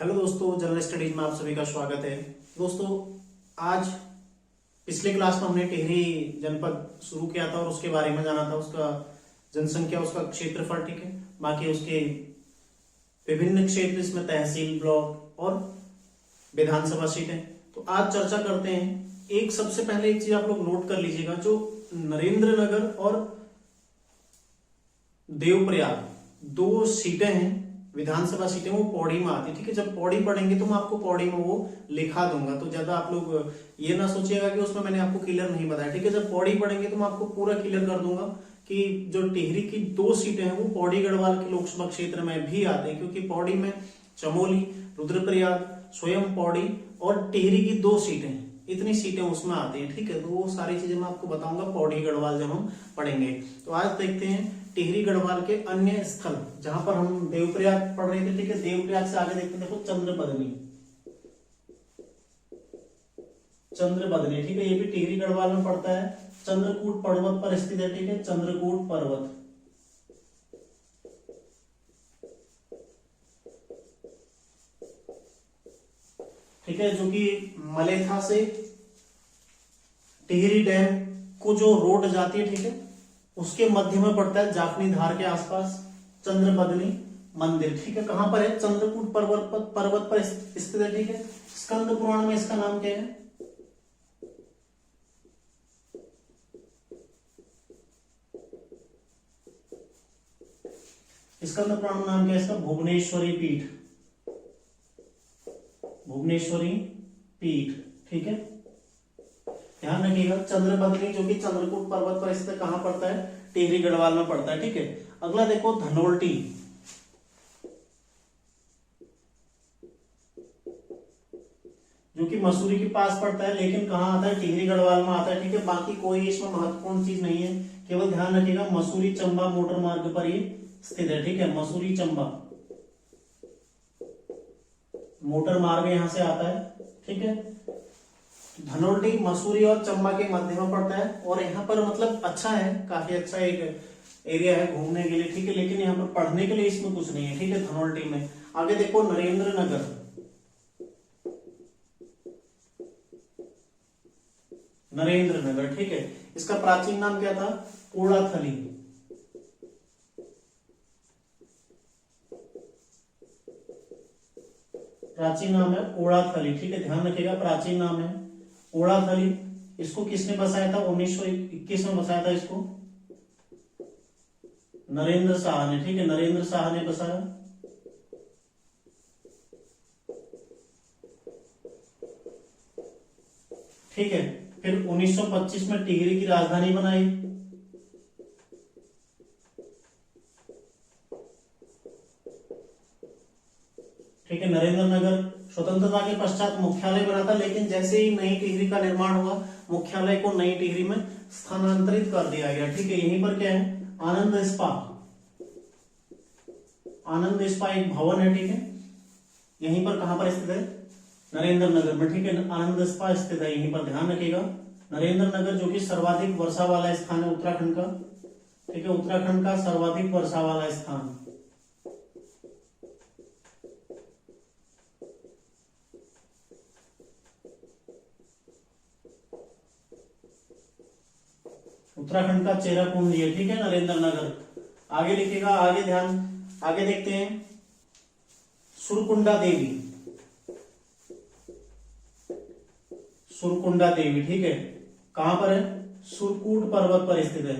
Hello दोस्तों, general studies में आप सभी का स्वागत है। दोस्तों, आज पिछले क्लास में हमने टिहरी जनपद शुरू किया था और उसके बारे में जाना था, उसका जनसंख्या, उसका क्षेत्रफल, ठीक है। बाकी उसके विभिन्न क्षेत्र, इसमें तहसील, ब्लॉक और विधानसभा सीटें। तो आज चर्चा करते हैं। एक सबसे पहले एक चीज आप लोग नोट कर लीजिएगा, जो नरेंद्र नगर और देवप्रयाग दो सीटें हैं, विधानसभा सीटें, वो पौड़ी में आती है, ठीक है। जब पौड़ी पढ़ेंगे तो मैं आपको पौड़ी में वो लिखा दूंगा, तो ज्यादा आप लोग ये ना सोचिएगा कि उसमें मैंने आपको क्लियर नहीं बताया, ठीक है। जब पौड़ी पढ़ेंगे तो मैं आपको पूरा क्लियर कर दूंगा कि जो टिहरी की दो सीटें हैं वो पौड़ी गढ़वाल के लोकसभा क्षेत्र में भी आते हैं, क्योंकि पौड़ी में चमोली, रुद्रप्रयाग, स्वयं पौड़ी और टिहरी की दो सीटें हैं, इतनी सीटें उसमें आती हैं, ठीक है। तो वो सारी चीजें मैं आपको बताऊंगा पौड़ी गढ़वाल जब हम पढ़ेंगे। तो आज देखते हैं टिहरी गढ़वाल के अन्य स्थल, जहां पर हम देवप्रयाग पढ़ रहे थे, ठीक है। देवप्रयाग से आगे देखते हैं, देखो चंद्रबदनी, चंद्रबदनी, ठीक है। ये भी टिहरी गढ़वाल में पड़ता है, चंद्रकूट पर्वत पर स्थित है, ठीक है। चंद्रकूट पर्वत, ठीक है, जो कि मलेथा से टिहरी डैम को जो रोड जाती है, ठीक है, उसके मध्य में पड़ता है, जाखनी धार के आसपास चंद्रबदनी मंदिर, ठीक है। कहां पर है? चंद्रकूट पर्वत पर स्थित है, ठीक है। स्कंद पुराण में इसका नाम क्या है? स्कंद पुराण में नाम क्या है इसका? भुवनेश्वरी पीठ, भुवनेश्वरी पीठ, ठीक है। ध्यान रखिएगा, चंद्रबदनी जो कि चंद्रकूट पर्वत पर स्थित कहां पड़ता है? टिहरी गढ़वाल में पड़ता है, ठीक है। अगला देखो धनोल्टी, जो कि मसूरी के पास पड़ता है, लेकिन कहां आता है? टिहरी गढ़वाल में आता है, ठीक है। बाकी कोई इसमें महत्वपूर्ण चीज नहीं है, केवल ध्यान रखिएगा मसूरी चंबा मोटर मार्ग पर ये स्थित है, ठीक है। मसूरी चंबा मोटर मार्ग यहां से आता है, ठीक है। धनोल्टी मसूरी और चंबा के मध्य में पड़ता है, और यहाँ पर मतलब अच्छा है, काफी अच्छा एक एरिया है घूमने के लिए, ठीक है। लेकिन यहाँ पर पढ़ने के लिए इसमें कुछ नहीं है, ठीक है, धनोल्टी में। आगे देखो नरेंद्र नगर, नरेंद्र नगर, ठीक है। इसका प्राचीन नाम क्या था? कोड़ाथली, प्राचीन नाम है कोड़ाथली, ठीक है। ध्यान रखिएगा, प्राचीन नाम है कोड़ाथली। इसको किसने बसाया था? 1921 में बसाया था इसको नरेंद्र शाह ने, ठीक है। नरेंद्र शाह ने बसाया, ठीक है। फिर 1925 में टिहरी की राजधानी बनाई, ठीक है। नरेंद्र नगर स्वतंत्रता के पश्चात मुख्यालय बना था, लेकिन जैसे ही नई टिहरी का निर्माण हुआ, मुख्यालय को नई टिहरी में स्थानांतरित कर दिया गया, ठीक है। यहीं पर क्या है? आनंद स्पा, आनंद स्पा एक भवन है, ठीक है। यहीं पर कहां पर स्थित है? नरेंद्र नगर में, ठीक है। आनंद स्पा स्थित है यहीं पर, ध्यान रखिएगा। नरेंद्र नगर जो कि सर्वाधिक वर्षा वाला स्थान है उत्तराखंड का, ठीक है। उत्तराखंड का सर्वाधिक वर्षा वाला स्थान, उत्तराखंड का चेरापूंजी है, ठीक है, नरेंद्र नगर। आगे लिखिएगा, आगे ध्यान, आगे देखते हैं सुरकुंडा देवी, सुरकुंडा देवी, ठीक है। कहां पर है? सुरकूट पर्वत पर स्थित है,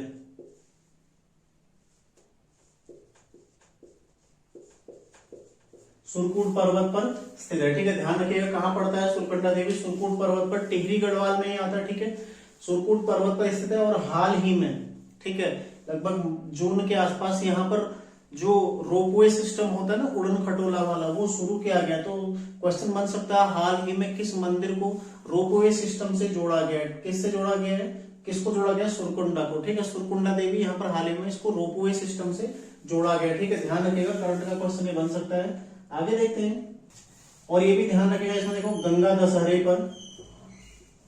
सुरकूट पर्वत पर स्थित है, ठीक है। ध्यान रखिएगा, कहां पड़ता है सुरकुंडा देवी? सुरकूट पर्वत पर, टिहरी गढ़वाल में ही आता है, ठीक है। सुरकूट पर्वत पर स्थित है, और हाल ही में, ठीक है, लगभग जून के आसपास यहाँ पर जो रोपवे सिस्टम होता है ना, उड़न खटोला वाला, वो शुरू किया गया। तो क्वेश्चन बन सकता है, हाल ही में किस मंदिर को रोपवे सिस्टम से जोड़ा गया है? किससे जोड़ा गया है? किसको जोड़ा गया? सुरकुंडा को, ठीक है। सुरकुंडा देवी यहाँ पर हाल ही में इसको रोपवे सिस्टम से जोड़ा गया, ठीक है। ध्यान रखिएगा, करंट का क्वेश्चन ये बन सकता है। आगे देखते हैं, और ये भी ध्यान रखिएगा, इसमें देखो गंगा दशहरे पर,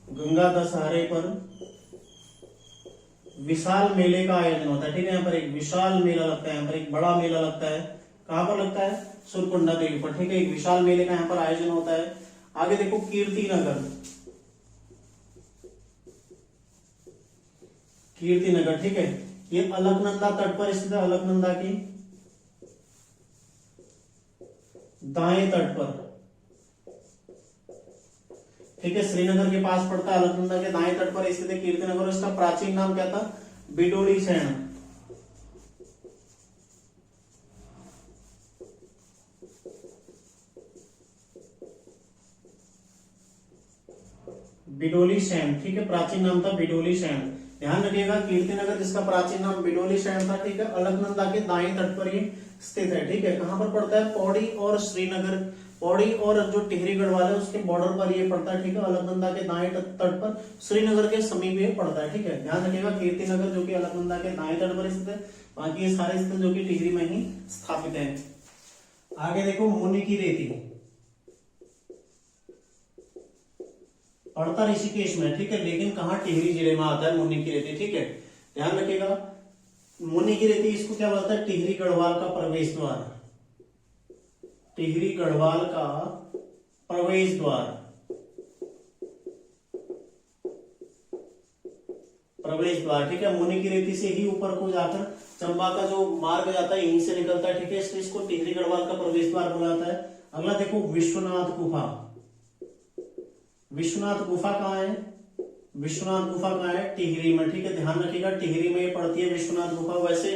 गंगा दशहरे पर विशाल मेले का आयोजन होता है, ठीक है। यहाँ पर एक विशाल मेला लगता है, यहाँ पर एक बड़ा मेला लगता है, कहां पर लगता है? सुरकुंडा देवी पर, ठीक है। एक विशाल मेले का यहाँ पर आयोजन होता है। आगे देखो कीर्ति नगर, कीर्ति नगर, ठीक है। ये अलकनंदा तट पर स्थित है, अलकनंदा की दाएं तट पर, ठीक है। श्रीनगर के पास पड़ता है, अलकनंदा के दाएं तट पर स्थित है कीर्ति नगर। इसका प्राचीन नाम क्या था? बिडोली सैन। बिडोली सैन, ठीक है, प्राचीन नाम था बिडोली सैन। ध्यान रखिएगा कीर्तिनगर जिसका प्राचीन नाम बिडोली सैन था, ठीक है, अलकनंदा के दाएं तट पर ये स्थित है, ठीक है। कहां पर पड़ता है? पौड़ी और श्रीनगर, पौड़ी और जो टिहरी गढ़वाल है उसके बॉर्डर पर ये पड़ता है, ठीक है। अलकनंदा के दाएं तट पर, श्रीनगर के समीप ये पड़ता है, ठीक है। ध्यान रखिएगा कीर्तिनगर जो कि अलकनंदा के दाएं तट पर स्थित है, बाकी ये सारे स्थल जो कि टिहरी में ही स्थापित है। आगे देखो मुनि की रेती, पड़ता ऋषिकेश में, ठीक है, लेकिन कहां? टिहरी जिले में आता है मुनि की रेती, ठीक है। ध्यान रखिएगा मुनि की रेती इसको क्या बोलता है? टिहरी गढ़वाल का प्रवेश द्वार, टिहरी गढ़वाल का प्रवेश द्वार, प्रवेश द्वार, ठीक है। मुनि की रेती से ही ऊपर को जाकर चंबा का जो मार्ग जाता है यहीं से निकलता है, ठीक है। इसलिए इसको टिहरी गढ़वाल का प्रवेश द्वार बोला जाता है। अगला देखो विश्वनाथ गुफा, विश्वनाथ गुफा कहाँ है? विश्वनाथ गुफा कहाँ है? टिहरी में, ठीक है। ध्यान रखिएगा टिहरी में ये पड़ती है विश्वनाथ गुफा। वैसे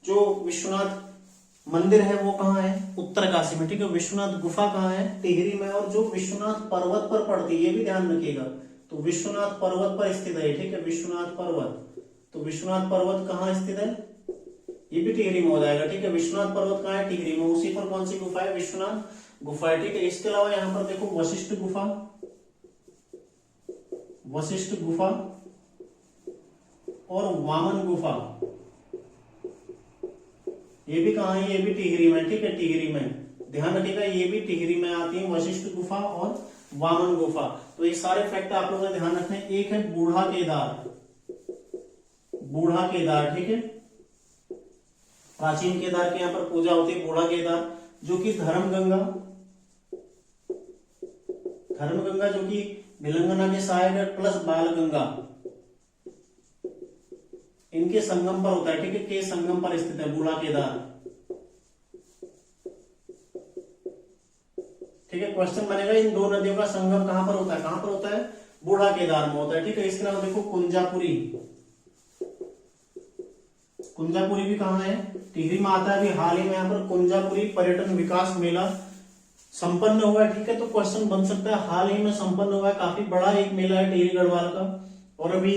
जो विश्वनाथ मंदिर है वो कहाँ है? उत्तरकाशी में, ठीक है। विश्वनाथ गुफा कहाँ है? टिहरी में। और जो विश्वनाथ पर्वत पर पड़ती है ये भी ध्यान रखिएगा, तो विश्वनाथ पर्वत पर स्थित है, ठीक है, विश्वनाथ पर्वत। तो विश्वनाथ पर्वत कहाँ स्थित है? ये भी टिहरी में हो जाएगा, ठीक है। विश्वनाथ पर्वत कहाँ है? टिहरी में। उसी पर कौन सी गुफा है? विश्वनाथ गुफा है, ठीक है। इसके अलावा यहाँ पर देखो वशिष्ठ गुफा, वशिष्ठ गुफा और वामन गुफा, ये भी कहां है? ये भी टिहरी में, ठीक है, टिहरी में। ध्यान रखिएगा ये भी टिहरी में आती है, वशिष्ठ गुफा और वामन गुफा। तो ये सारे फैक्ट आप लोगों ने ध्यान रखने। एक है बूढ़ा केदार, बूढ़ा केदार, ठीक है, प्राचीन केदार के यहाँ पर पूजा होती है, बूढ़ा केदार, जो कि धर्मगंगा, धर्मगंगा जो कि भिलंगना के सहायक है, प्लस बालगंगा, इनके संगम पर होता है, ठीक है, के संगम पर स्थित है बूढ़ा केदार, ठीक है। क्वेश्चन बनेगा इन दो नदियों का संगम कहां पर होता है? कहां पर होता है? बूढ़ा केदार में होता है, ठीक है। इसके अलावा देखो कुंजापुरी, कुंजापुरी भी कहां है? टिहरी में आता है। अभी हाल ही में यहाँ पर कुंजापुरी पर्यटन विकास मेला संपन्न हुआ है, ठीक है। तो क्वेश्चन बन सकता है हाल ही में संपन्न हुआ है, काफी बड़ा एक मेला है टिहरी गढ़वाल का। और अभी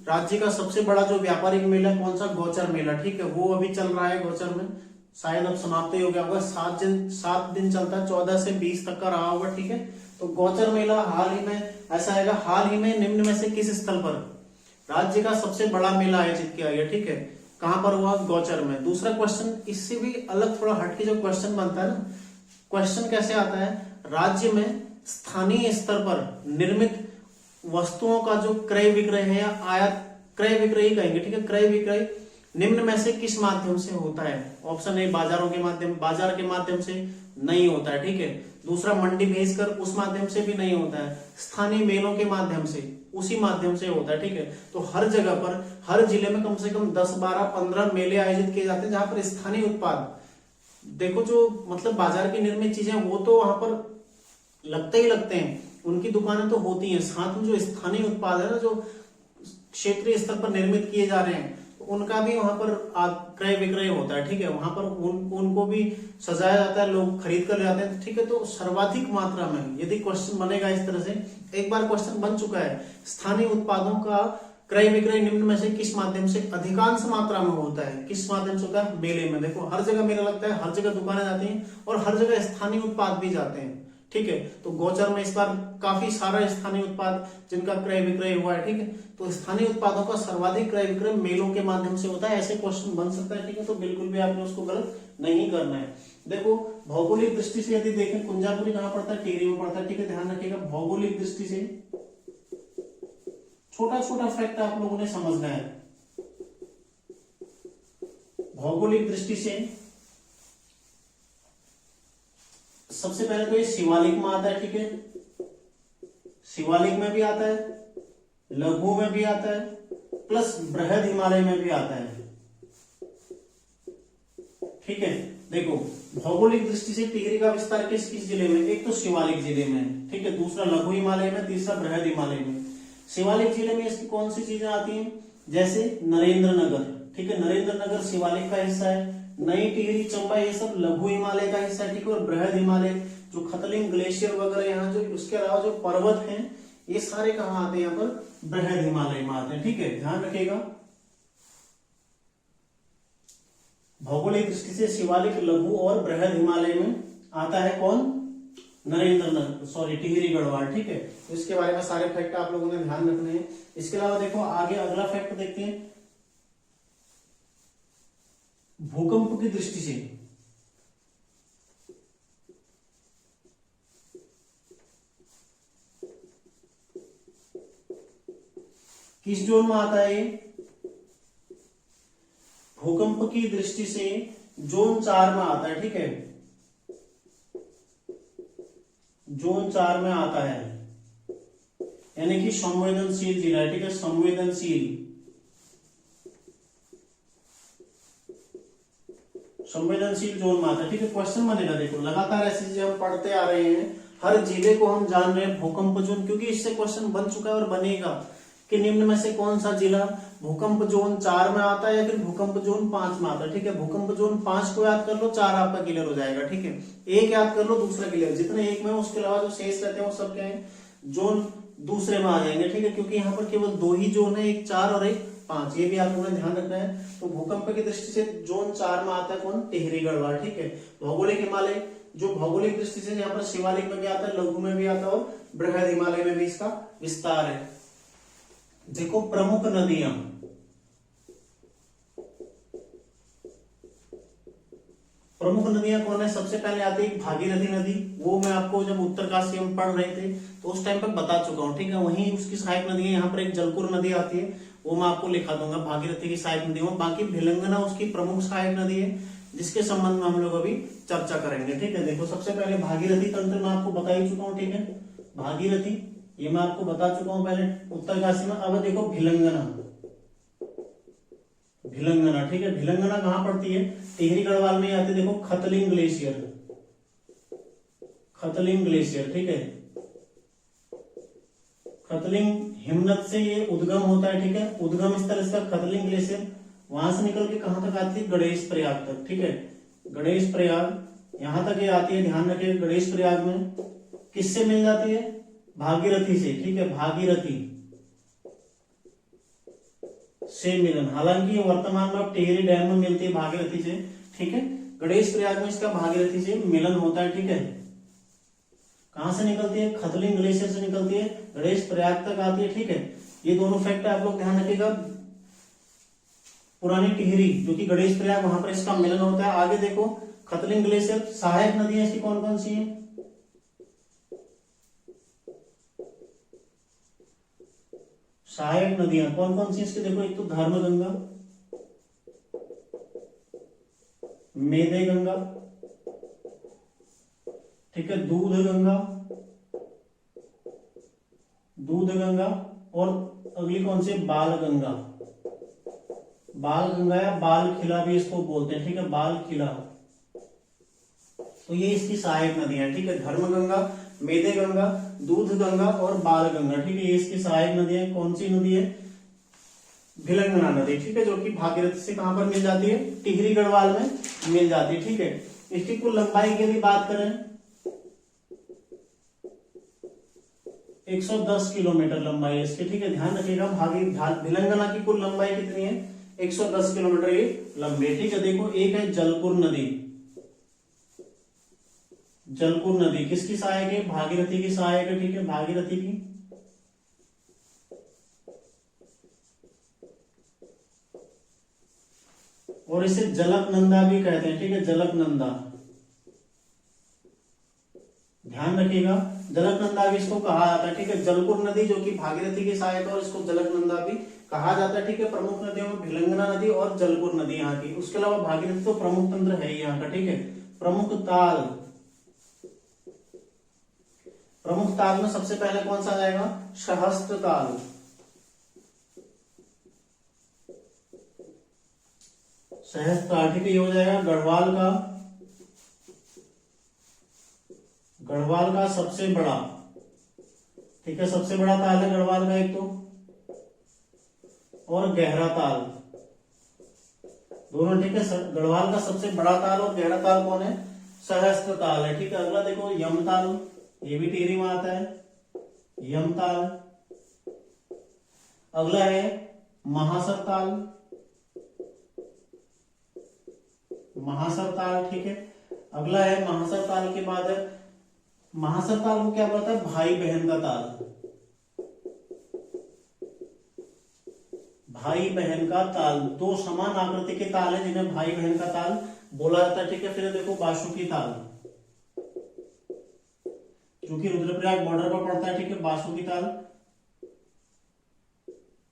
राज्य का सबसे बड़ा जो व्यापारिक मेला कौन सा? गौचर मेला, ठीक है, वो अभी चल रहा है गौचर में, शायद अब समाप्त हो गया होगा। 7 दिन चलता है, 14 से 20 तक का रहा होगा, ठीक है। तो गौचर मेला हाल ही में ऐसा है, हाल ही में निम्न में से किस स्थल पर राज्य का सबसे बड़ा मेला आयोजित किया गया, ठीक है, कहां पर हुआ? गौचर में। दूसरा क्वेश्चन इससे भी अलग थोड़ा हटके जो क्वेश्चन बनता है ना, क्वेश्चन कैसे आता है? राज्य में स्थानीय स्तर पर निर्मित वस्तुओं का जो क्रय विक्रय है या आयात, क्रय विक्रय ही कहेंगे, ठीक है, क्रय विक्रय निम्न में से किस माध्यम से होता है? ऑप्शन ए बाजारों के माध्यम, बाजार के माध्यम से नहीं होता है, ठीक है। दूसरा मंडी भेजकर उस माध्यम से भी नहीं होता है। स्थानीय मेलों के माध्यम से, उसी माध्यम से होता है, ठीक है। तो हर जगह पर, हर जिले में कम से कम 10, 12, 15 मेले आयोजित किए जाते हैं जहां पर स्थानीय उत्पाद, देखो जो मतलब बाजार की निर्मित चीजें वो तो वहां पर लगते ही लगते हैं, उनकी दुकानें तो होती हैं, साथ में जो स्थानीय उत्पाद है ना, जो क्षेत्रीय स्तर पर निर्मित किए जा रहे हैं, उनका भी वहां पर क्रय विक्रय होता है, ठीक है। वहां पर उनको भी सजाया जाता है, लोग खरीद कर ले जाते हैं, ठीक है। तो सर्वाधिक मात्रा में यदि क्वेश्चन बनेगा इस तरह से, एक बार क्वेश्चन बन चुका है, स्थानीय उत्पादों का क्रय विक्रय निम्न में से किस माध्यम से अधिकांश मात्रा में होता है? किस माध्यम से होता है? मेले में। देखो हर जगह मेला लगता है, हर जगह दुकानें जाती हैं और हर जगह स्थानीय उत्पाद भी जाते हैं, ठीक है। तो गोचर में इस बार काफी सारा स्थानीय उत्पाद जिनका क्रय विक्रय हुआ है, ठीक है। तो स्थानीय उत्पादों का सर्वाधिक क्रय विक्रय मेलों के माध्यम से होता है, ऐसे क्वेश्चन बन सकता है, ठीक है। तो बिल्कुल भी आपने उसको गलत नहीं करना है। देखो भौगोलिक दृष्टि से यदि देखें, कुंजापुरी कहां पड़ता है? टिहरी में पड़ता है, ठीक है, ध्यान रखिएगा। भौगोलिक दृष्टि से छोटा छोटा फैक्ट आप लोगों ने समझना है। भौगोलिक दृष्टि से सबसे पहले तो ये शिवालिक में आता है, ठीक है, शिवालिक में भी आता है, लघु में भी आता है, प्लस बृहद हिमालय में भी आता है, ठीक है। देखो भौगोलिक दृष्टि से टिहरी का विस्तार किस किस जिले में, एक तो शिवालिक जिले में, ठीक है, दूसरा लघु हिमालय में, तीसरा बृहद हिमालय में। शिवालिक जिले में इसकी कौन सी चीजें आती हैं, जैसे नरेंद्र नगर, ठीक है, नरेंद्र नगर शिवालिक का हिस्सा है, नई टिहरी, चंबा, ये सब लघु हिमालय का हिस्सा है, ठीक है। और बृहद हिमालय जो खतलिंग ग्लेशियर वगैरह यहाँ जो, उसके अलावा जो पर्वत हैं ये सारे कहाँ आते हैं, यहाँ पर बृहद हिमालय में आते हैं, ठीक है, ध्यान रखिएगा। भौगोलिक दृष्टि से शिवालिक, लघु और बृहद हिमालय में आता है कौन, नरेंद्र नगर, सॉरी टिहरी गढ़वाल, ठीक है। तो इसके बारे में सारे फैक्ट आप लोगों ने ध्यान रखने हैं। इसके अलावा देखो आगे अगला फैक्ट देखते हैं, भूकंप की दृष्टि से किस जोन में आता है ये, भूकंप की दृष्टि से जोन 4 में आता है, ठीक है, जोन 4 में आता है, यानी कि संवेदनशील जिला है, ठीक है, संवेदनशील जोन में आता है, ठीक है। क्वेश्चन बनेगा, देखो लगातार ऐसी चीजें हम पढ़ते आ रहे हैं, हर जिले को हम जान रहे हैं भूकंप जोन, क्योंकि इससे क्वेश्चन बन चुका है और बनेगा कि निम्न में से कौन सा जिला भूकंप जोन 4 में आता है या फिर भूकंप जोन 5 में आता है, ठीक है। भूकंप जोन 5 को याद कर लो, 4 आपका क्लियर हो जाएगा, ठीक है। एक याद कर लो, दूसरा क्लियर, जितने एक में उसके अलावा जो शेष रहते हैं वो सब क्या है, जोन दूसरे में आ जाएंगे, ठीक है, क्योंकि यहाँ पर केवल 2 ही जोन है, एक 4 और एक 5, ये भी आप लोगों ने ध्यान रखना है। तो भूकंप की दृष्टि से जोन 4 में आता है कौन, टिहरी गढ़वाल, ठीक है। भौगोलिक हिमालय जो भौगोलिक दृष्टि से यहाँ पर शिवालिक में भी आता है, लघु में भी आता है और बृहद हिमालय में भी इसका विस्तार है। देखो प्रमुख नदियां, प्रमुख नदियां कौन है, सबसे पहले आती है भागीरथी नदी, वो मैं आपको जब उत्तरकाशी हम पढ़ रहे थे तो उस टाइम पर बता चुका हूं, ठीक है। वहीं उसकी सहायक नदी है, यहाँ पर एक जलकुर नदी आती है, वो मैं आपको लिखा दूंगा भागीरथी की सहायक नदी में। बाकी भिलंगना उसकी प्रमुख सहायक नदी है, जिसके संबंध में हम लोग अभी चर्चा करेंगे, ठीक है। देखो सबसे पहले भागीरथी तंत्र में आपको बता ही चुका हूँ, ठीक है, भागीरथी ये मैं आपको बता चुका हूं पहले उत्तरकाशी में। अब देखो भिलंगना, भिलंगना, ठीक है, भिलंगना कहां पड़ती है, टिहरी गढ़वाल में आती है। देखो खतलिंग ग्लेशियर, खतलिंग ग्लेशियर, ठीक है, खतलिंग हिमनद से ये उद्गम होता है, ठीक है, उद्गम स्थल इसका खतलिंग ग्लेशियर, वहां से निकल के कहां तक आती है, गणेश प्रयाग तक, ठीक है, गणेश प्रयाग यहां तक ये आती है, ध्यान रखिए। गणेश प्रयाग में किससे मिल जाती है, भागीरथी से, ठीक है, भागीरथी से मिलन, हालांकि ये वर्तमान में अब टिहरी डैम में मिलती है भागीरथी से, ठीक है। गणेश प्रयाग में इसका भागीरथी से मिलन होता है, ठीक है। कहां से निकलती है, खतलिंग ग्लेशियर से निकलती है, गणेश प्रयाग तक आती है, ठीक है। ये दोनों फैक्ट आप लोग ध्यान रखिएगा। पुरानी टिहरी जो कि गणेश प्रयाग, वहां पर इसका मिलन होता है। आगे देखो खतलिंग ग्लेशियर, सहायक नदियां इसकी कौन कौन सी है, सहायक नदियां कौन कौन सी इसके, देखो एक तो धर्मगंगा, मेदे गंगा, ठीक है, दूध गंगा, दूध गंगा, और अगली कौन सी, बाल गंगा, बाल गंगा या बाल खिला भी इसको बोलते हैं, ठीक है, बाल खिला। तो ये इसकी सहायक नदियां, ठीक है, धर्मगंगा, मेदे गंगा, दूध गंगा और बाल गंगा, ठीक है, ये इसकी सहायक नदियां। कौन सी नदी है, भिलंगना नदी, ठीक है, जो कि भागीरथी से कहां पर मिल जाती है, टिहरी गढ़वाल में मिल जाती है, ठीक है। इसकी कुल लंबाई की यदि बात करें 110 किलोमीटर लंबाई है इसकी, ठीक है, ध्यान रखिएगा। भिलंगना की कुल लंबाई कितनी है, 110 किलोमीटर ये लंबी है, ठीक है। देखो एक है जलकुर नदी, जलकुर नदी किसकी सहायक है, भागीरथी की सहायक है, ठीक है, भागीरथी की। और इसे जलकनंदा भी कहते हैं, ठीक है, जलकनंदा, ध्यान रखिएगा, जलकनंदा भी इसको कहा जाता है, ठीक है। जलकुर नदी जो कि भागीरथी की सहायक है और इसको जलकनंदा भी कहा जाता है, ठीक है। प्रमुख नदियों में भिलंगना नदी और जलकुर नदी यहाँ की, उसके अलावा भागीरथी तो प्रमुख तंत्र है यहाँ का, ठीक है। प्रमुख ताल, प्रमुख ताल में सबसे पहले कौन सा आ जाएगा? सहस्त्र ताल। सहस्त्र ताल, ठीक है, ये हो जाएगा गढ़वाल का सबसे बड़ा, ठीक है, सबसे बड़ा ताल है गढ़वाल का एक तो, और गहरा ताल, दोनों, ठीक है। गढ़वाल का सबसे बड़ा ताल और गहरा ताल कौन है? सहस्त्र ताल है, ठीक है। अगला देखो यम ताल, ये भी टिहरी में आता है, यम ताल। अगला है महासर ताल, महासर ताल, ठीक है। अगला है महासर ताल के बाद है, महासर ताल को क्या बोलता है? भाई बहन का ताल, भाई बहन का ताल। दो समान आकृति के ताल है जिन्हें भाई बहन का ताल बोला जाता है, ठीक है। फिर देखो बासुकी ताल, जो कि रुद्रप्रयाग बॉर्डर पर पड़ता है, ठीक है, बासुकी ताल।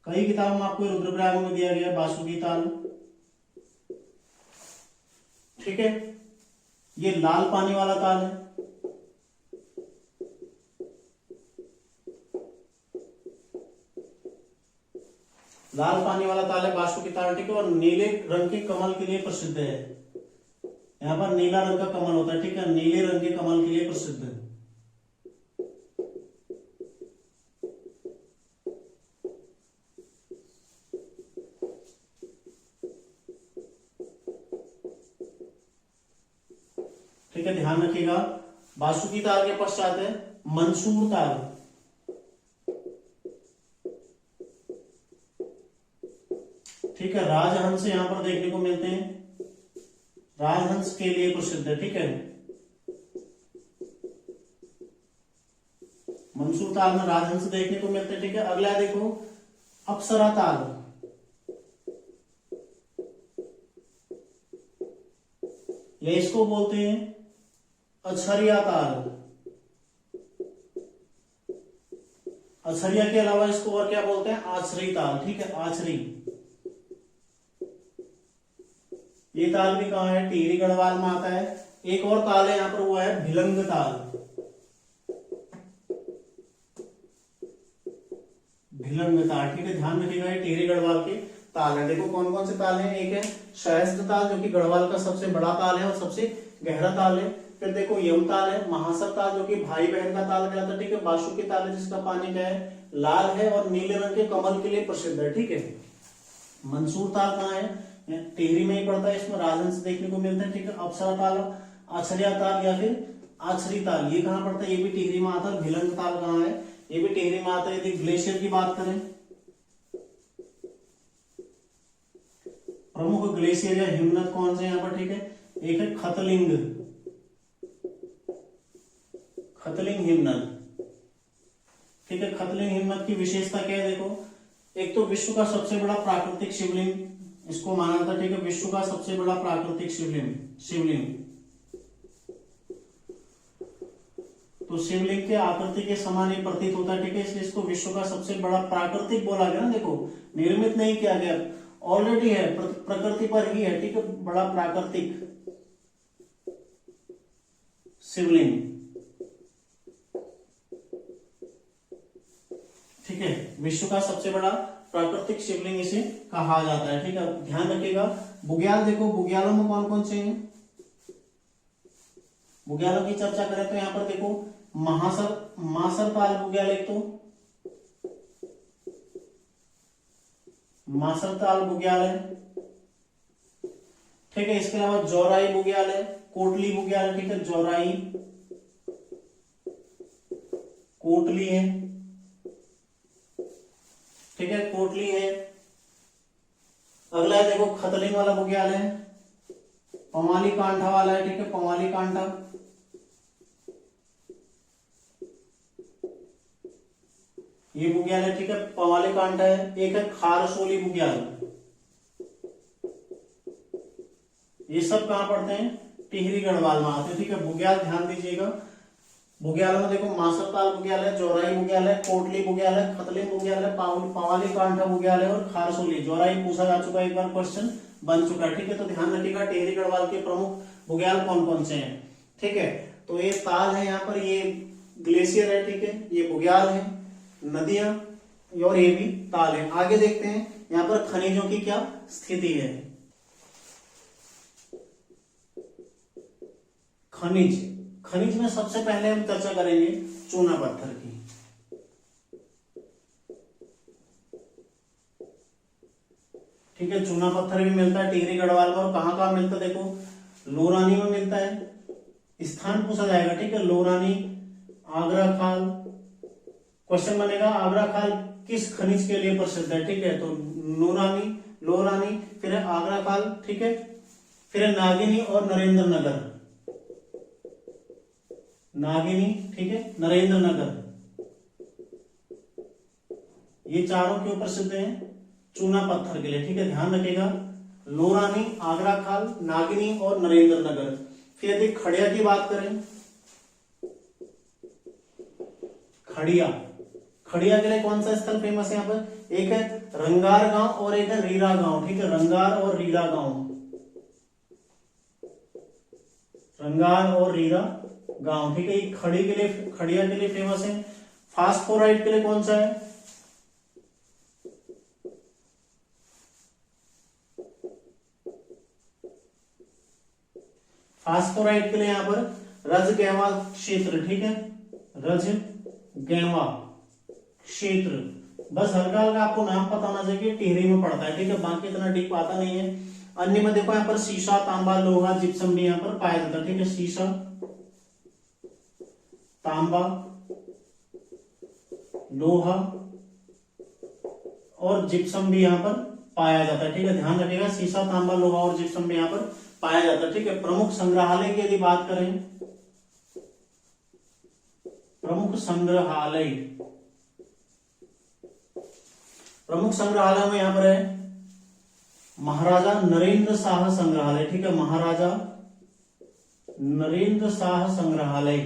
कई किताबों में आपको रुद्रप्रयाग में दिया गया है बासुकी ताल, ठीक है। ये लाल पानी वाला ताल है, लाल पानी वाला ताल है बासुकी ताल, ठीक है। और नीले रंग के कमल के लिए प्रसिद्ध है, यहाँ पर नीला रंग का कमल होता है, ठीक है, नीले रंग के कमल के लिए प्रसिद्ध है। ठीक है, ध्यान रखिएगा। बासुकी ताल के पश्चात है मंसूर ताल, ठीक है। राजहंस यहाँ पर देखने को मिलते हैं, राजहंस के लिए प्रसिद्ध है, ठीक है। मंसूर ताल में राजहंस देखने को मिलते हैं, ठीक है। अगला देखो अप्सरा ताल, या इसको बोलते हैं अछरिया ताल। अछरिया के अलावा इसको और क्या बोलते हैं? आछरी ताल, ठीक है, आछरी। ये ताल भी कहाँ है? टिहरी गढ़वाल में आता है। एक और ताल है यहाँ पर, वो है भिलंग ताल, भिलंग ताल, ठीक है, ध्यान रखिएगा। ये टिहरी गढ़वाल के ताल है। देखो कौन कौन से ताल हैं? एक है सहस्त्र ताल, जो कि गढ़वाल का सबसे बड़ा ताल है और सबसे गहरा ताल है। फिर देखो यम ताल है, महासर ताल, जो कि भाई बहन का ताल कहलाता है, ठीक है। बासुकी ताल है, जिसका पानी क्या है? लाल है और नीले रंग के कमल के लिए प्रसिद्ध है, ठीक है। मंसूर ताल कहाँ है? टिहरी में ही पड़ता है, इसमें राजहंस देखने को मिलता है, ठीक है। अप्सरा ताल, आछरिया ताल या फिर आछरी ताल, ये कहाँ पड़ता है? ये भी टिहरी में आता है। भिलंग ताल कहाँ है? ये भी टिहरी में आता है। यदि ग्लेशियर की बात करें, प्रमुख ग्लेशियर या हिमनद कौन से यहाँ पर, ठीक है? एक है खतलिंग, खतलिंग हिमनद, ठीक है। खतलिंग हिमनद की विशेषता क्या है? देखो, एक तो विश्व का सबसे बड़ा प्राकृतिक शिवलिंग इसको माना जाता है, ठीक है। विश्व का सबसे बड़ा प्राकृतिक शिवलिंग तो शिवलिंग के आकृति के समान ही प्रतीत होता है, ठीक है। इसलिए इसको विश्व का सबसे बड़ा प्राकृतिक बोला गया ना। देखो, निर्मित नहीं किया गया, ऑलरेडी है, प्रकृति पर ही है, ठीक है, बड़ा प्राकृतिक शिवलिंग, ठीक है। विश्व का सबसे बड़ा प्राकृतिक शिवलिंग इसे कहा जाता है, ठीक है। ध्यान रखिएगा। बुग्याल, देखो बुग्यालों में कौन कौन से हैं? बुग्यालों की चर्चा करें तो यहाँ पर देखो मासर ताल बुग्याल, एक तो मासर ताल बुग्याल है, ठीक है। इसके अलावा जौराई बुग्याल है, कोटली बुग्याल है, ठीक है। जौराई, कोटली है, ठीक है, कोटली है। अगला है देखो खतलिंग वाला बुग्याल है, पवाली कांठा वाला है, ठीक है, पवाली कांठा। ये बुग्याल है, ठीक है, पवाली कांठा है। एक है खारसोली बुग्याल, ये सब कहां पड़ते हैं? टिहरी गढ़वाल में आते हैं, ठीक है। बुग्याल ध्यान दीजिएगा। बुग्याल में देखो मासर ताल बुग्याल है, जौराई बुग्याल है, कोटली बुग्याल है, खतलिंग बुग्याल है, पवाली कांठा बुग्याल है और खारसोली। जौराई पूछा जा चुका है, एक बार क्वेश्चन बन चुका है, ठीक है। तो ध्यान रखिएगा टिहरी गढ़वाल के प्रमुख बुग्याल कौन कौन से हैं, ठीक है। तो ये ताल है यहाँ पर, ये ग्लेशियर है, ठीक है, ये बुग्याल है, नदियां, और ये भी ताल है। आगे देखते हैं यहाँ पर खनिजों की क्या स्थिति है। खनिज, खनिज में सबसे पहले हम चर्चा करेंगे चूना पत्थर की। ठीक है, चूना पत्थर भी मिलता है टिहरी गढ़वाल में, और कहाँ कहाँ मिलता है देखो, लोरानी में मिलता है, स्थान पूछा जाएगा, ठीक है, लोरानी, आगरा खाल। क्वेश्चन बनेगा आगरा खाल किस खनिज के लिए प्रसिद्ध है, ठीक है, तो नूरानी, लोरानी, फिर है आगरा खाल, ठीक है, फिर है नागिनी और नरेंद्र नगर, नागिनी, ठीक है, नरेंद्र नगर, ये चारों क्यों प्रसिद्ध हैं, चूना पत्थर के लिए, ठीक है, ध्यान रखिएगा, लोरानी, आगरा खाल, नागिनी और नरेंद्र नगर। फिर यदि खड़िया की बात करें, खड़िया, खड़िया के लिए कौन सा स्थल फेमस है यहाँ पर, एक है रंगार गांव और एक है रीरा गांव, ठीक है, रंगार और रीरा गांव, रंगार और रीरा गांव, ठीक है, ये खड़ी के लिए, खड़िया के लिए फेमस है। फास्फोराइट के लिए कौन सा है, फास्फोराइट के लिए यहाँ पर रजगैवा क्षेत्र, ठीक है, रजगैवा क्षेत्र। बस हल्का हल्का आपको नाम पता होना चाहिए, टिहरी में पड़ता है, ठीक है, बाकी इतना डीप आता नहीं है। अन्य में देखो यहाँ पर सीसा, तांबा, लोहा, जिप्सम भी यहाँ पर पाया जाता है, ठीक है, सीसा, तांबा, लोहा और जिप्सम भी यहाँ पर पाया जाता है, ठीक है, ध्यान रखिएगा, सीसा, तांबा, लोहा और जिप्सम भी यहाँ पर पाया जाता है, ठीक है। प्रमुख संग्रहालय की यदि बात करें, प्रमुख संग्रहालय, प्रमुख संग्रहालय में यहां पर है महाराजा नरेंद्र शाह संग्रहालय, ठीक है, महाराजा नरेंद्र शाह संग्रहालय,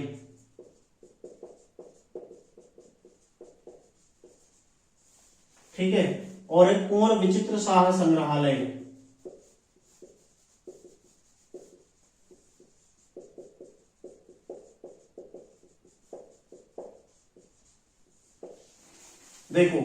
ठीक है, और एक कुंवर विचित्र शाह संग्रहालय, देखो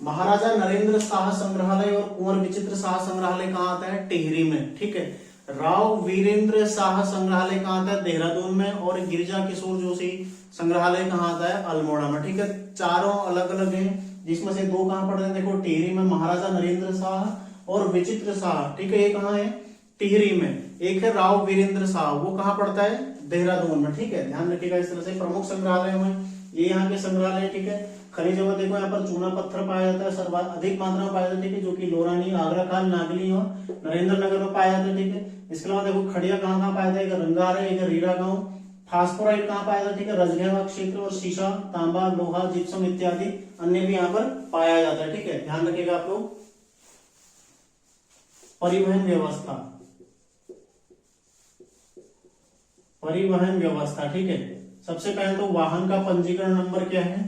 महाराजा नरेंद्र शाह संग्रहालय और कुंवर विचित्र शाह संग्रहालय कहाँ आता है, टिहरी में, ठीक है। राव वीरेंद्र शाह संग्रहालय कहाँ आता है, देहरादून में, और गिरिजा किशोर जोशी संग्रहालय कहाँ आता है, अल्मोड़ा में, ठीक है। चारों अलग अलग हैं, जिसमें से दो कहाँ पड़ते हैं, देखो टिहरी में महाराजा नरेंद्र शाह और विचित्र शाह, ठीक है, ये कहाँ है, टिहरी में। एक है राव वीरेंद्र शाह, वो कहाँ पड़ता है, देहरादून में, ठीक है, ध्यान रखिएगा। इस तरह से प्रमुख संग्रहालय में ये यहाँ के संग्रहालय, ठीक है। खनिजों में देखो यहाँ पर चूना पत्थर पाया जाता है, सर्वाधिक मात्रा में पाया जाता है, ठीक है, जो कि लोरानी, आगरा खाल, नागली और नरेंद्र नगर में पाया जाता है, ठीक है। इसके अलावा देखो खड़िया कहाँ कहाँ पाया जाता है, एक रंगार है, एक रीरा गांव। फास्फोराइट कहाँ पाया जाता है, ठीक है, रजगैवा क्षेत्र, और सीसा, तांबा, लोहा, जिप्सम इत्यादि अन्य भी यहाँ पर पाया जाता है, ठीक है, ध्यान रखिएगा आप लोग। परिवहन व्यवस्था, परिवहन व्यवस्था, ठीक है। सबसे पहले तो वाहन का पंजीकरण नंबर क्या है,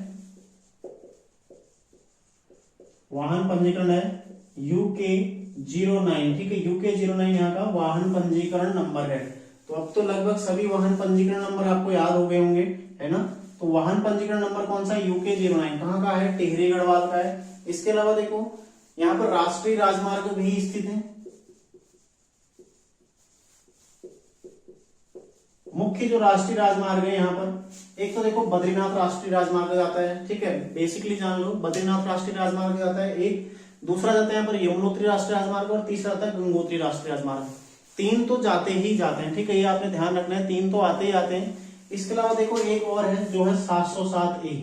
वाहन पंजीकरण है UK09, ठीक है, UK09 यहाँ का वाहन पंजीकरण नंबर है। तो अब तो लगभग सभी वाहन पंजीकरण नंबर आपको याद हो गए होंगे, है ना। तो वाहन पंजीकरण नंबर कौन सा, UK09, कहाँ का है, टिहरी गढ़वाल का है। इसके अलावा देखो यहाँ पर राष्ट्रीय राजमार्ग भी स्थित है, मुख्य जो राष्ट्रीय राजमार्ग है यहाँ पर, एक तो देखो बद्रीनाथ राष्ट्रीय राजमार्ग जाता है, ठीक है, बेसिकली जान लो, बद्रीनाथ राष्ट्रीय राजमार्ग जाता है एक, दूसरा जाता है यहाँ पर यमुनोत्री राष्ट्रीय राजमार्ग, और तीसरा आता है गंगोत्री राष्ट्रीय राजमार्ग। तीन तो जाते ही जाते हैं, ठीक है, ये आपने ध्यान रखना है, तीन तो आते ही आते हैं। इसके अलावा देखो एक और है जो है 707A,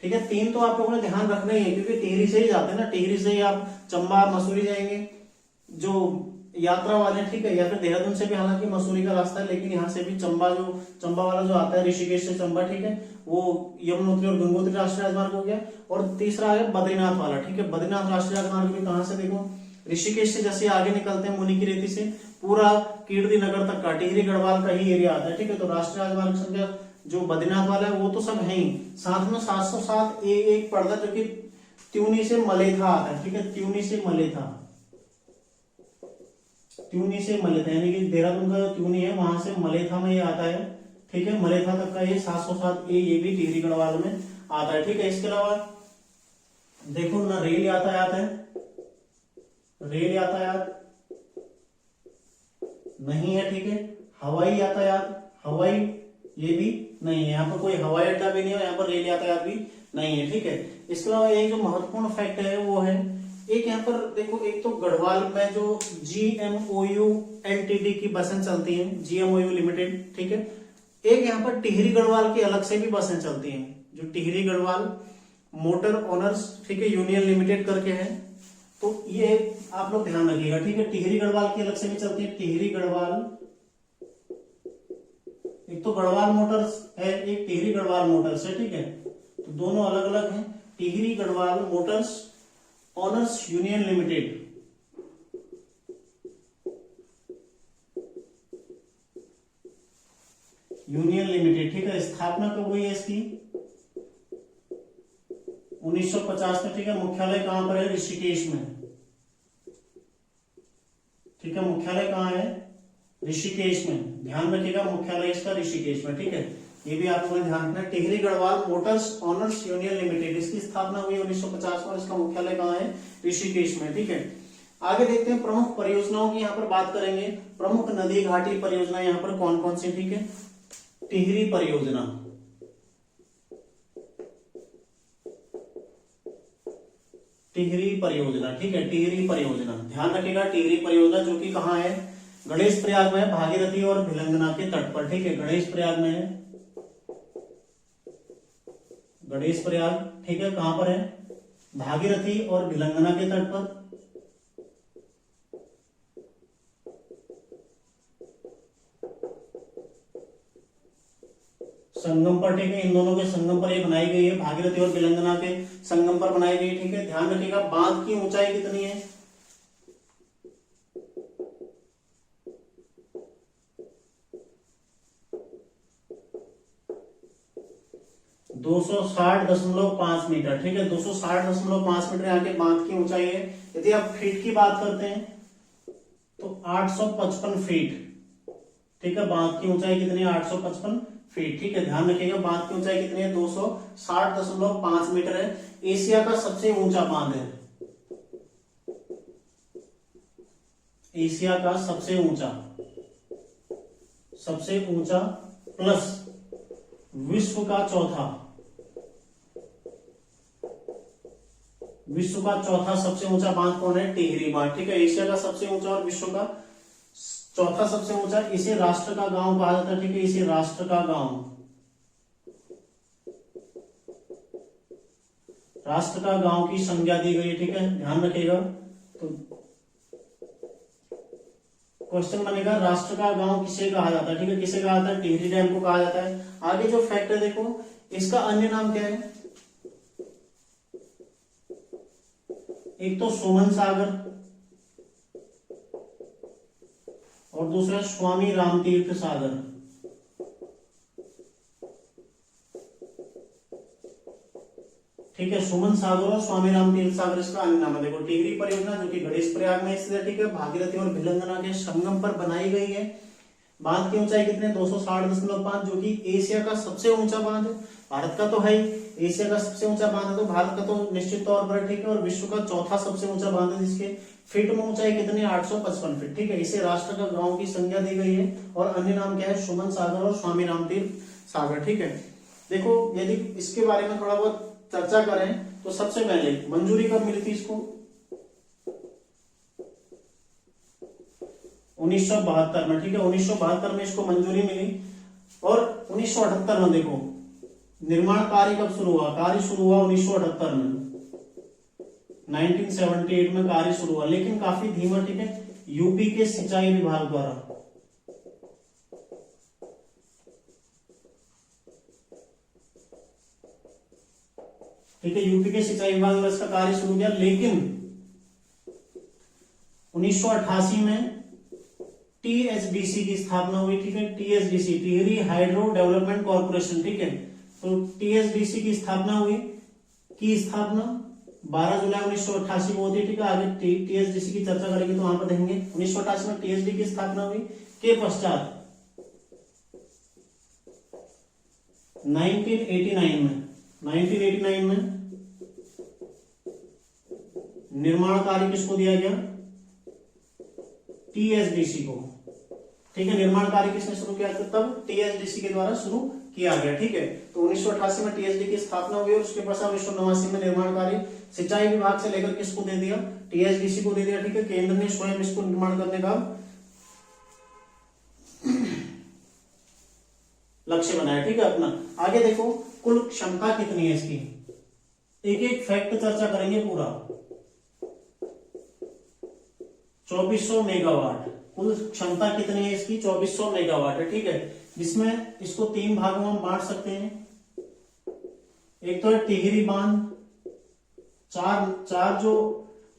ठीक है, तीन तो आप लोगों ने ध्यान रखना ही है, क्योंकि टिहरी से ही जाते हैं ना, टिहरी से ही आप चंबा, मसूरी जाएंगे जो यात्रा वाले, ठीक है, या फिर देहरादून से भी हालांकि मसूरी का रास्ता है, लेकिन यहाँ से भी चंबा, जो चंबा वाला जो आता है ऋषिकेश से चंबा, ठीक है, वो यमुनोत्री और गंगोत्री राष्ट्रीय राजमार्ग हो गया। और तीसरा है बद्रीनाथ वाला, ठीक है, बद्रीनाथ राष्ट्रीय राजमार्ग भी कहाँ से, देखो ऋषिकेश से जैसे आगे निकलते हैं मुनि की रेती से, पूरा कीर्ति नगर तक का टिहरी गढ़वाल का ही एरिया आता है, ठीक है। तो राष्ट्रीय राजमार्ग संख्या जो बद्रीनाथ वाला है वो तो सब है ही, साथ में 707A एक पड़ता है जो कि त्यूनी से मलेथा आता है, ठीक है, त्यूनी से मलेथा, त्यूनी से मलेथा, यानी कि देहरादून का त्यूनी है वहां से मलेथा में ये आता है, ठीक है, मरेथा तक का ये 707 ए ये भी टिहरी गढ़वाल में आता है। ठीक है, इसके अलावा देखो ना रेल यातायात है, रेल यातायात नहीं है। ठीक है, हवाई यातायात, हवाई ये भी नहीं है, यहाँ पर कोई हवाई अड्डा भी नहीं है, यहाँ पर रेल यातायात भी नहीं है। ठीक है, इसके अलावा एक जो महत्वपूर्ण फैक्ट है वो है एक यहाँ पर देखो, एक तो गढ़वाल में जो GMOU LTD की बसें चलती हैं, GMOU लिमिटेड। ठीक है, एक यहाँ पर टिहरी गढ़वाल की अलग से भी बसें चलती हैं, जो टिहरी गढ़वाल मोटर ओनर्स, ठीक है, यूनियन लिमिटेड करके है। तो ये आप लोग ध्यान रखिएगा। ठीक है, टिहरी गढ़वाल की अलग से भी चलती है, टिहरी गढ़वाल, एक तो गढ़वाल मोटर्स है, एक टिहरी गढ़वाल मोटर्स है। ठीक है, तो दोनों अलग अलग हैं, Tehri Garhwal Motors owners union limited. Union limited, ठीक है, स्थापना कब हुई है इसकी? 1950 में। ठीक है, मुख्यालय कहां पर है? ऋषिकेश में। ठीक है, मुख्यालय कहां है? ऋषिकेश में। ध्यान रखिएगा, मुख्यालय इसका ऋषिकेश में। ठीक है, ये भी आपको ध्यान रखना है। Tehri Garhwal Motors owners union limited, इसकी स्थापना हुई 1950 में और इसका मुख्यालय कहां है? ऋषिकेश में। ठीक है, आगे देखते हैं प्रमुख परियोजनाओं की यहाँ पर बात करेंगे। प्रमुख नदी घाटी परियोजना यहाँ पर कौन कौन सी? ठीक है, टिहरी परियोजना, टिहरी परियोजना। ठीक है, टिहरी परियोजना ध्यान रखिएगा, टिहरी परियोजना जो कि कहाँ है? गणेश प्रयाग में, भागीरथी और भिलंगना के तट पर। ठीक है, गणेश प्रयाग में है, गणेश प्रयाग। ठीक है, कहां पर है? भागीरथी और भिलंगना के तट पर। संगम पर। ठीक है, इन दोनों के संगम पर ये बनाई गई है, भागीरथी और भिलंगना के संगम पर बनाई गई। ठीक है, ध्यान रखिएगा, बांध की ऊंचाई कितनी है? 260.5 मीटर। ठीक है, 260.5 मीटर यहाँ के बांध की ऊंचाई है। यदि आप फीट की बात करते हैं तो 855 फीट। ठीक है, बांध की ऊंचाई कितनी है? 855 फीट। ठीक है, ध्यान रखिएगा, बांध की ऊंचाई कितनी है? 260.5 मीटर है। एशिया का सबसे ऊंचा बांध है, एशिया का सबसे ऊंचा प्लस विश्व का चौथा सबसे ऊंचा बांध कौन है? टिहरी बांध। ठीक है, एशिया का सबसे ऊंचा और विश्व का चौथा सबसे ऊंचा। इसे राष्ट्र का गांव कहा जाता है। ठीक है, इसे राष्ट्र का गांव की संज्ञा दी गई है। ठीक है, ध्यान रखिएगा, तो क्वेश्चन बनेगा राष्ट्र का गांव किसे कहा जाता है? ठीक है, किसे कहा जाता है? टिहरी डैम को कहा जाता है। आगे जो फैक्ट है देखो, इसका अन्य नाम क्या है? एक तो सुमन सागर और दूसरा स्वामी रामतीर्थ सागर। ठीक है, सुमन सागर और स्वामी रामतीर्थ सागर इसका अन्य नाम है। देखो, टिहरी परियोजना जो कि गणेश प्रयाग में स्थित है। ठीक है, भागीरथी और भिलंगना के संगम पर बनाई गई है। बांध की ऊंचाई कितने? 260.5, जो कि एशिया का सबसे ऊंचा बांध है। भारत का तो है ही, एशिया का सबसे ऊंचा बांध है तो भारत का तो निश्चित तौर पर। ठीक है, और विश्व का चौथा सबसे ऊंचा बांध है, जिसके फीट में ऊंचाई कितनी? 855 फीट। ठीक है, इसे राष्ट्र का गांव की संज्ञा दी गई है और अन्य नाम क्या है? सुमन सागर और स्वामी रामतीर्थ सागर। ठीक है, देखो, यदि इसके बारे में थोड़ा बहुत चर्चा करें तो सबसे पहले मंजूरी कब मिली थी इसको? 1972 में। ठीक है, 1972 में इसको मंजूरी मिली और 1978 में देखो निर्माण कार्य कब शुरू हुआ? कार्य शुरू हुआ 1978 में, 1978 में कार्य शुरू हुआ, लेकिन काफी धीमा। ठीक है, यूपी के सिंचाई विभाग द्वारा। ठीक है, यूपी के सिंचाई विभाग द्वारा इसका कार्य शुरू किया, लेकिन 1988 में टीएचडीसी की स्थापना हुई। ठीक है, THDC, Tehri hydro development corporation. ठीक है, तो टीएचडीसी की स्थापना हुई, 12 जुलाई 1988 को होती है। ठीक है, आगे टीएचडीसी की चर्चा करेंगे तो वहां पर देखेंगे। 1988 में टीएचडी की स्थापना हुई के पश्चात 1989 में निर्माण कार्य किसको दिया गया? टीएचडीसी को। ठीक है, निर्माण कार्य किसने शुरू किया था? तब टीएचडीसी के द्वारा शुरू किया गया। ठीक है, तो 1988 में टीएचडी की स्थापना हुई और उसके पश्चात 1989 में निर्माण कार्य सिंचाई विभाग से लेकर किसको दे दिया? टीएचडीसी को दे दिया। ठीक है, केंद्र ने स्वयं इसको निर्माण करने का लक्ष्य बनाया। ठीक है, अपना आगे देखो कुल क्षमता कितनी है इसकी, एक एक फैक्ट चर्चा करेंगे पूरा। 2400 मेगावाट कुल क्षमता कितनी है इसकी? 2400 मेगावाट है। ठीक है, जिसमें इसको 3 भागों में बांट सकते हैं। एक तो है टिहरी बांध, चार जो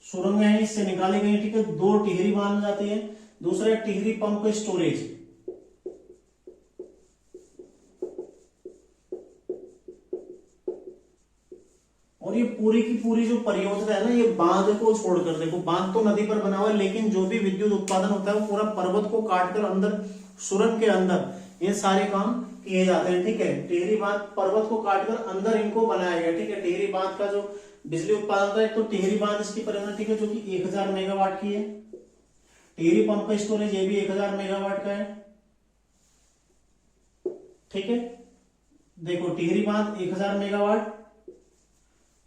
सुरंग है इससे निकाली गई। ठीक है, 2 टिहरी बांध जाती है। दूसरा है टिहरी पंप स्टोरेज, और ये पूरी की पूरी जो परियोजना है ना, ये बांध को छोड़कर, देखो बांध तो नदी पर बना हुआ है, लेकिन जो भी विद्युत उत्पादन होता है वो पूरा पर्वत को काटकर अंदर सुरंग के अंदर ये सारे काम किए जाते हैं। ठीक है, टिहरी बांध पर्वत को काटकर अंदर इनको बनाया गया। ठीक है, टिहरी बांध का जो बिजली उत्पादन था, एक तो टिहरी बांध इसकी परियोजना, ठीक है, जो कि 1000 मेगावाट की है। टिहरी पंप स्टोरेज ये भी 1000 मेगावाट का है। ठीक है, देखो टिहरी बांध 1000 मेगावाट,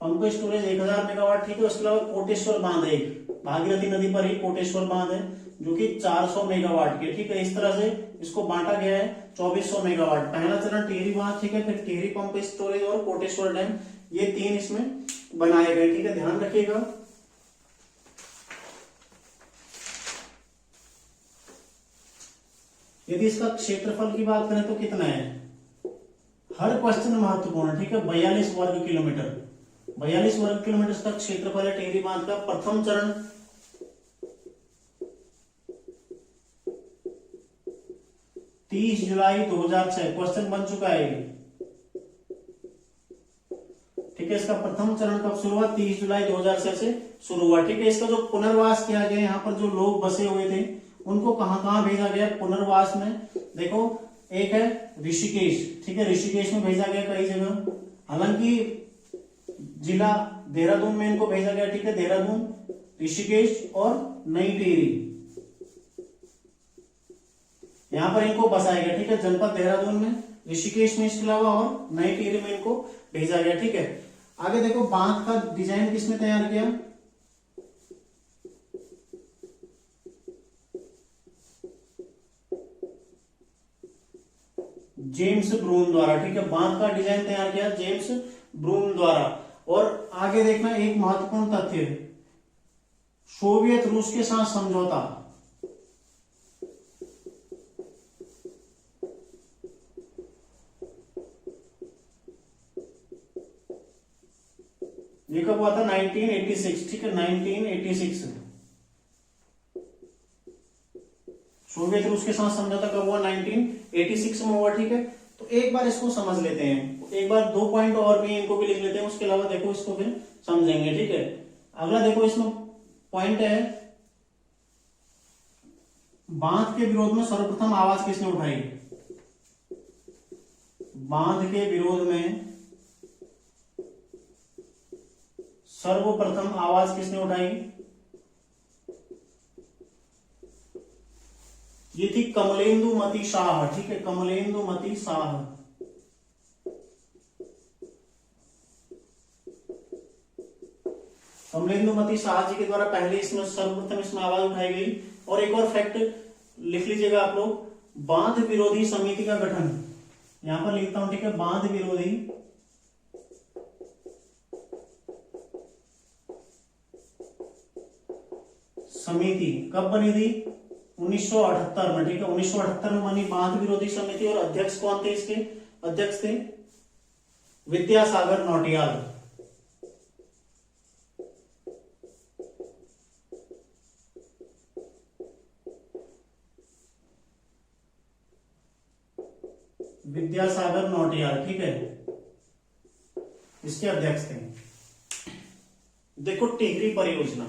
पंप स्टोरेज 1000 मेगावाट। ठीक है, उसके अलावा कोटेश्वर बांध है, भागीरथी नदी पर ही कोटेश्वर बांध है जो कि 400 मेगावाट की। ठीक है, इस तरह से इसको बांटा गया है 2400 मेगावाट। पहला चरण टिहरी बांध, ठीक है, फिर टिहरी पंप स्टोरेज और कोटेश्वर डैम, ये 3 इसमें बनाए गए। ठीक है, ध्यान रखिएगा। यदि इसका क्षेत्रफल की बात करें तो कितना है? हर क्वेश्चन महत्वपूर्ण। ठीक है, 42 वर्ग किलोमीटर, 42 वर्ग किलोमीटर का क्षेत्रफल है टिहरी बांध का। प्रथम चरण 30 जुलाई 2006, क्वेश्चन बन चुका है। ठीक है, इसका प्रथम चरण कब शुरू हुआ? 30 जुलाई 2006 से शुरू हुआ। ठीक है, इसका जो पुनर्वास किया गया, यहाँ पर जो लोग बसे हुए थे उनको कहां कहां भेजा गया पुनर्वास में? देखो एक है ऋषिकेश। ठीक है, ऋषिकेश में भेजा गया कई जगह, हालांकि जिला देहरादून में इनको भेजा गया। ठीक है, देहरादून, ऋषिकेश और नई टिहरी, यहां पर इनको बसाया गया। ठीक है, जनपद देहरादून में, ऋषिकेश में इसके अलावा और नई टिहरी में इनको भेजा गया। ठीक है, आगे देखो बांध का डिजाइन किसने तैयार किया? जेम्स ब्रून द्वारा। ठीक है, बांध का डिजाइन तैयार किया जेम्स ब्रून द्वारा। और आगे देखना एक महत्वपूर्ण तथ्य, सोवियत रूस के साथ समझौता। ये कब हुआ था? 1986। ठीक है, 1986 सोवियत रूस के साथ समझौता कब हुआ? 1986 में हुआ। ठीक है, तो एक बार इसको समझ लेते हैं, एक बार 2 पॉइंट और भी इनको भी लिख लेते हैं, उसके अलावा देखो इसको फिर समझेंगे। ठीक है, अगला देखो इसमें पॉइंट है, बांध के विरोध में सर्वप्रथम आवाज किसने उठाई? बांध के विरोध में सर्वप्रथम आवाज किसने उठाई? ये थी कमलेंदुमती शाह। ठीक है, कमलेंदुमती शाह। कमलेंदुमती शाह जी के द्वारा पहले इसमें सर्वप्रथम इसमें आवाज उठाई गई। और एक और फैक्ट लिख लीजिएगा आप लोग, बांध विरोधी समिति का गठन, यहां पर लिखता हूं। ठीक है, बांध विरोधी समिति कब बनी थी? 1978 में। ठीक है, 1978 में बनी बांध विरोधी समिति। और अध्यक्ष कौन थे इसके? अध्यक्ष थे विद्यासागर नौटियाल। विद्यासागर नौटियाल। ठीक है, इसके अध्यक्ष थे। देखो टिहरी परियोजना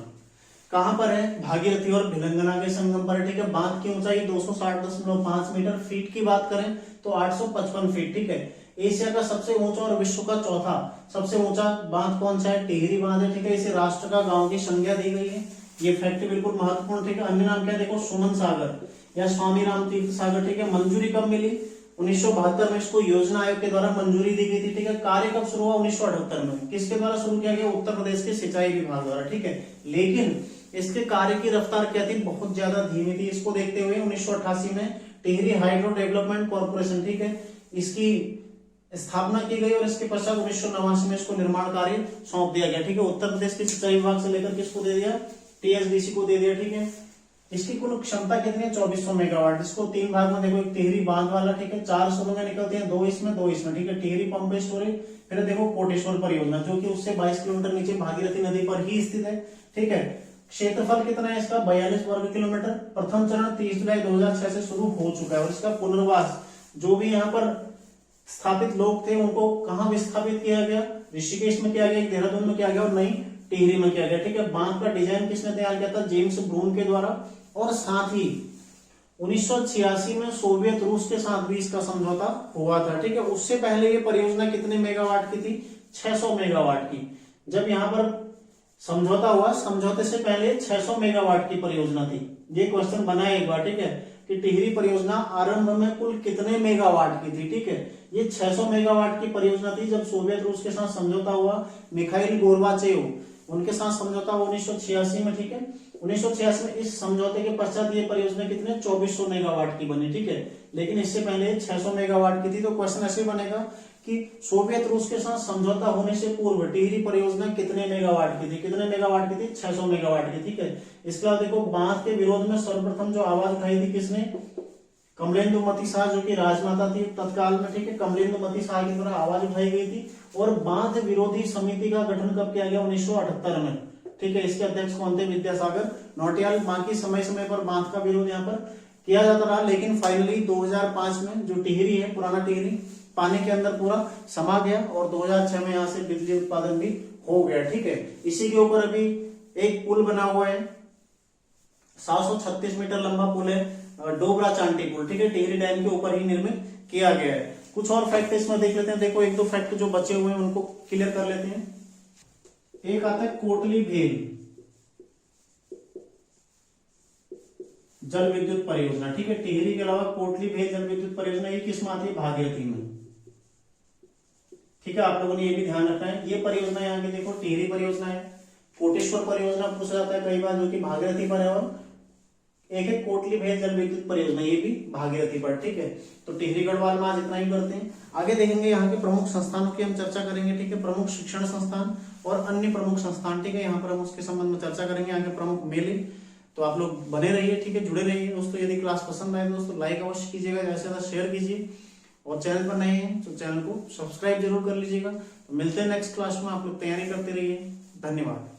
कहां पर है? भागीरथी और भिलंगना के संगम पर। ठीक है, बांध की ऊंचाई 260.5 मीटर, फीट की बात करें तो 855 फीट। ठीक है, एशिया का सबसे ऊंचा और विश्व का चौथा सबसे ऊंचा बांध कौन सा है? टिहरी बांध है, ठीक है। इसे राष्ट्र का गांव की संज्ञा दी गई है, ये फैक्ट बिल्कुल महत्वपूर्ण, ठीक है। अन्य नाम क्या है देखो, सुमन सागर या स्वामी राम तीर्थ सागर, ठीक है। मंजूरी कब मिली? 1972 में इसको योजना आयोग के द्वारा मंजूरी दी गई थी, ठीक है। कार्य कब शुरू हुआ? 1978 में। किसके द्वारा शुरू किया गया? उत्तर प्रदेश के सिंचाई विभाग द्वारा, ठीक है। लेकिन इसके कार्य की रफ्तार क्या थी? बहुत ज्यादा धीमी थी। इसको देखते हुए 1988 में टिहरी हाइड्रो डेवलपमेंट कॉर्पोरेशन, ठीक है, इसकी स्थापना की गई और इसके पश्चात 1989 में इसको निर्माण कार्य सौंप दिया गया, ठीक है। उत्तर प्रदेश के सिंचाई विभाग से लेकर किसको दे दिया? टीएसडीसी को दे दिया, ठीक है। इसकी कुल क्षमता कितनी है? 2400 मेगावाट। इसको तीन भाग में देखो, एक टिहरी बांध वाला, ठीक है, 4 सुरंगें निकलती हैं, दो इसमें, ठीक है। टिहरी पंप स्टोरेज, फिर देखो कोटेश्वर परियोजना जो कि उससे 22 किलोमीटर नीचे भागीरथी नदी पर ही स्थित है, ठीक है। क्षेत्रफल कितना है इसका? 42 वर्ग किलोमीटर। प्रथम चरण 30 जुलाई 2006 से शुरू हो चुका है और इसका पुनर्वास, जो भी यहाँ पर स्थापित लोग थे उनको कहाँ विस्थापित किया गया? ऋषिकेश में किया गया, देहरादून में किया गया और नई टिहरी में किया गया, ठीक है। बांध का डिजाइन किसने तैयार किया था? जेम्स ब्रून के द्वारा। और साथ ही 1986 में सोवियत रूस के साथ भी इसका समझौता हुआ था, ठीक है। उससे पहले ये परियोजना कितने मेगावाट की थी? 600 मेगावाट की। जब यहाँ पर समझौता हुआ, समझौते से पहले 600 मेगावाट की परियोजना थी। ये क्वेश्चन बना है एक बार, ठीक है, कि टिहरी परियोजना आरंभ में कुल कितने मेगावाट की थी, ठीक है। ये 600 मेगावाट की परियोजना थी। जब सोवियत रूस के साथ समझौता हुआ, मिखाइल गोर्बाचेव उनके साथ समझौता हुआ 1986 में, ठीक है। 1986 में इस समझौते के पश्चात ये परियोजना कितने? 2400 मेगावाट की बनी, ठीक है। लेकिन इससे पहले 600 मेगावाट की थी। तो क्वेश्चन ऐसे बनेगा कि सोवियत रूस के साथ समझौता होने से पूर्व टिहरी परियोजना कितने मेगावाट की थी? कितने मेगावाट की थी? 600 मेगावाट की, ठीक है। इसके बाद देखो, बांध के विरोध में सर्वप्रथम जो आवाज उठाई थी किसने? कमलेंदुमती शाह, जो कि राजमाता थी तत्काल में, ठीक है। कमलेंदुमती शाह के द्वारा आवाज उठाई गई थी। और बांध विरोधी समिति का गठन कब किया गया? 1978 में, ठीक है। इसके अध्यक्ष कौन थे? विद्यासागर नौटियाल। बाकी समय समय पर बांध का विरोध यहाँ पर किया जाता रहा, लेकिन फाइनली 2005 में जो टिहरी है, पुराना टिहरी, पानी के अंदर पूरा समा गया और 2006 में यहाँ से बिजली उत्पादन भी हो गया, ठीक है। इसी के ऊपर अभी एक पुल बना हुआ है, 736 मीटर लंबा पुल है, डोबरा चांटी पुल, ठीक है। टिहरी डैम के ऊपर ही निर्मित किया गया है। कुछ और फैक्ट इसमें देख लेते हैं। देखो, एक दो फैक्ट जो बचे हुए हैं उनको क्लियर कर लेते हैं। एक आता है कोटली भेल जल विद्युत परियोजना, ठीक है। टिहरी के अलावा कोटली भेल जल विद्युत परियोजना ये किस में आती है? भागीरथी में, ठीक है। आप लोगों ने ये भी ध्यान रखना है। ये परियोजना यहाँ की देखो, टिहरी परियोजना है। कोटेश्वर परियोजना पूछा जाता है कई बार, जो कि भागीरथी पर है। और एक है कोटली भेल जल विद्युत परियोजना, ये भी भागीरथी पर, ठीक है। तो टिहरी गढ़वाल में आज इतना ही करते हैं। आगे देखेंगे यहाँ के प्रमुख संस्थानों की हम चर्चा करेंगे, ठीक है। प्रमुख शिक्षण संस्थान और अन्य प्रमुख संस्थान, ठीक है। यहाँ पर हम उसके संबंध में चर्चा करेंगे। यहाँ के प्रमुख मेले। तो आप लोग बने रहिए, ठीक है, जुड़े रहिए दोस्तों। यदि क्लास पसंद आए दोस्तों, लाइक अवश्य कीजिएगा, ज्यादा से ज्यादा शेयर कीजिए। और चैनल पर नए हैं तो चैनल को सब्सक्राइब जरूर कर लीजिएगा। तो मिलते हैं नेक्स्ट क्लास में। आप लोग तैयारी करते रहिए। धन्यवाद।